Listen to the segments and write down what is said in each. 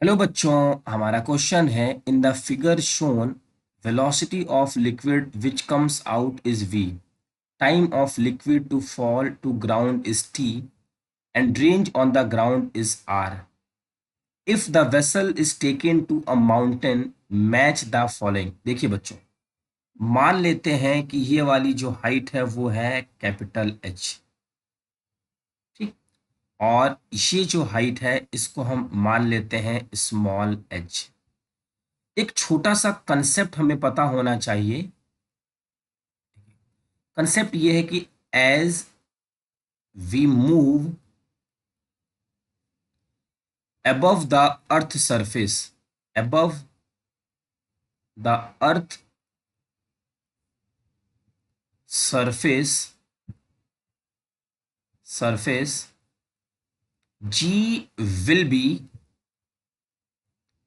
Hello बच्चों, हमारा question है in the figure shown velocity of liquid which comes out is v, time of liquid to fall to ground is t and range on the ground is r. If the vessel is taken to a mountain, match the following. देखिए बच्चों, मान लेते हैं कि ये वाली जो height है वो है कैपिटल H, ठीक। और ये जो हाइट है इसको हम मान लेते हैं स्मॉल h। एक छोटा सा कंसेप्ट हमें पता होना चाहिए। कंसेप्ट ये है कि as we move above the earth surface, above the earth surface g will be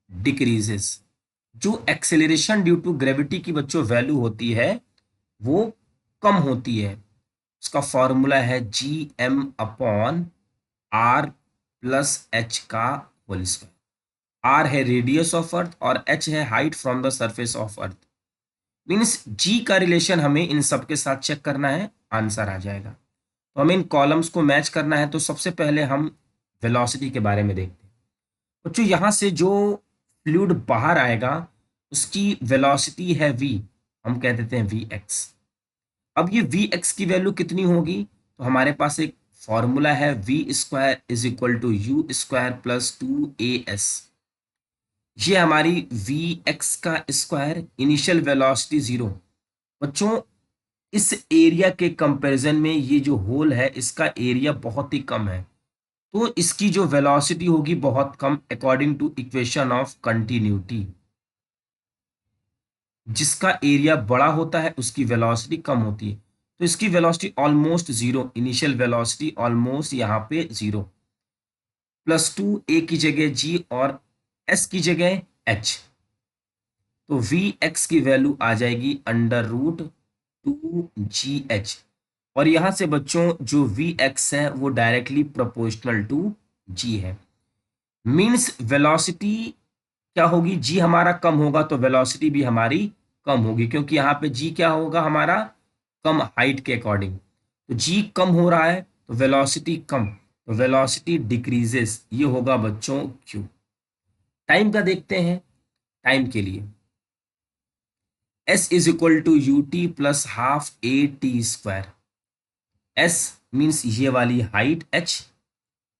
decreases। जो एक्सेलरेशन ड्यू टू ग्रेविटी की बच्चों वैल्यू होती है वो कम होती है। उसका फॉर्मूला है G M upon R plus H का होल स्क्वायर। आर है रेडियस ऑफ अर्थ और एच है height from the surface of earth. Means G का रिलेशन हमें इन सब के साथ चेक करना है, आंसर आ जाएगा। तो हमें इन कॉलम्स को मैच करना है। तो सबसे पहले हम वेलोसिटी के बारे में देखते हैं। बच्चों यहाँ से जो फ्लूइड बाहर आएगा उसकी वेलोसिटी है v, हम कह देते हैं वी एक्स। अब ये वी एक्स की वैल्यू कितनी होगी? तो हमारे पास एक फॉर्मूला है v square is equal to u square plus 2as। ये हमारी वी एक्स का स्क्वायर, इनिशियल वेलोसिटी 0। बच्चों इस एरिया के कंपैरिजन में ये जो होल है इसका एरिया बहुत ही कम है, तो इसकी जो वेलोसिटी होगी बहुत कम, according to equation of continuity. जिसका एरिया बड़ा होता है उसकी वेलोसिटी कम होती है। तो इसकी velocity almost 0, initial velocity almost यहाँ पे 0। +2 ए की जगह जी और एस की जगह एच। तो वी एक्स की वैल्यू आ जाएगी √2GH। और यहां से बच्चों जो वी एक्स है वो डायरेक्टली प्रोपोर्शनल टू जी है। मीन्स वेलोसिटी क्या होगी? जी हमारा कम होगा तो वेलोसिटी भी हमारी कम होगी, क्योंकि यहाँ पे जी क्या होगा हमारा? कम हाइट के अकॉर्डिंग। तो जी कम हो रहा है तो वेलोसिटी कम, तो वेलोसिटी डिक्रीजेस। ये होगा बच्चों क्यू। टाइम का देखते हैं। टाइम के लिए s is equal to u t plus half a t square. s means ये वाली हाइट h,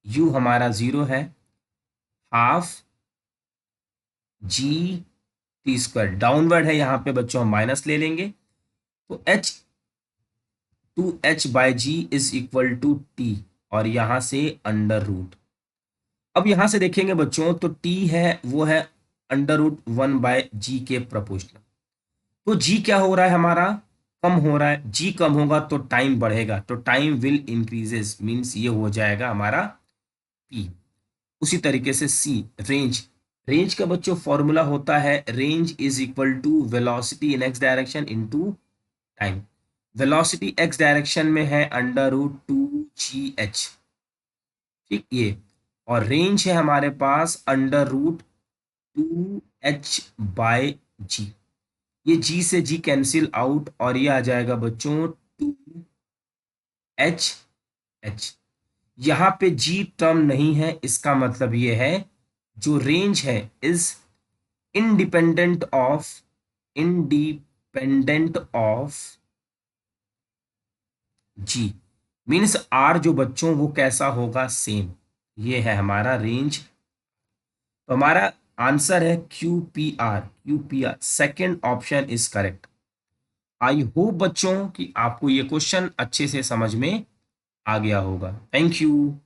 u हमारा 0 है, half g t square downward है, यहाँ पे बच्चों हम माइनस ले लेंगे। तो h 2h/g is equal to t, और यहां से √। अब यहां से देखेंगे बच्चों तो t है वो है √1/g के प्रोपोर्शनल। तो जी क्या हो रहा है हमारा? कम हो रहा है। जी कम होगा तो टाइम बढ़ेगा, तो टाइम विल इंक्रीजेस, मींस ये हो जाएगा हमारा पी। उसी तरीके से सी रेंज। रेंज का बच्चों फॉर्मूला होता है range is equal to velocity in x direction into time. Velocity x direction में है √2GH, ठीक ये। और रेंज है हमारे पास √2h/g। ये जी से जी कैंसिल आउट और ये आ जाएगा बच्चों 2h। यहाँ पे जी टर्म नहीं है, इसका मतलब ये है जो रेंज है is independent of G. Means are जो बच्चों वो कैसा होगा? सेम। ये है हमारा रेंज। तो हमारा आंसर है Q P R second option is correct. I hope बच्चों कि आपको ये क्वेश्चन अच्छे से समझ में आ गया होगा। Thank you.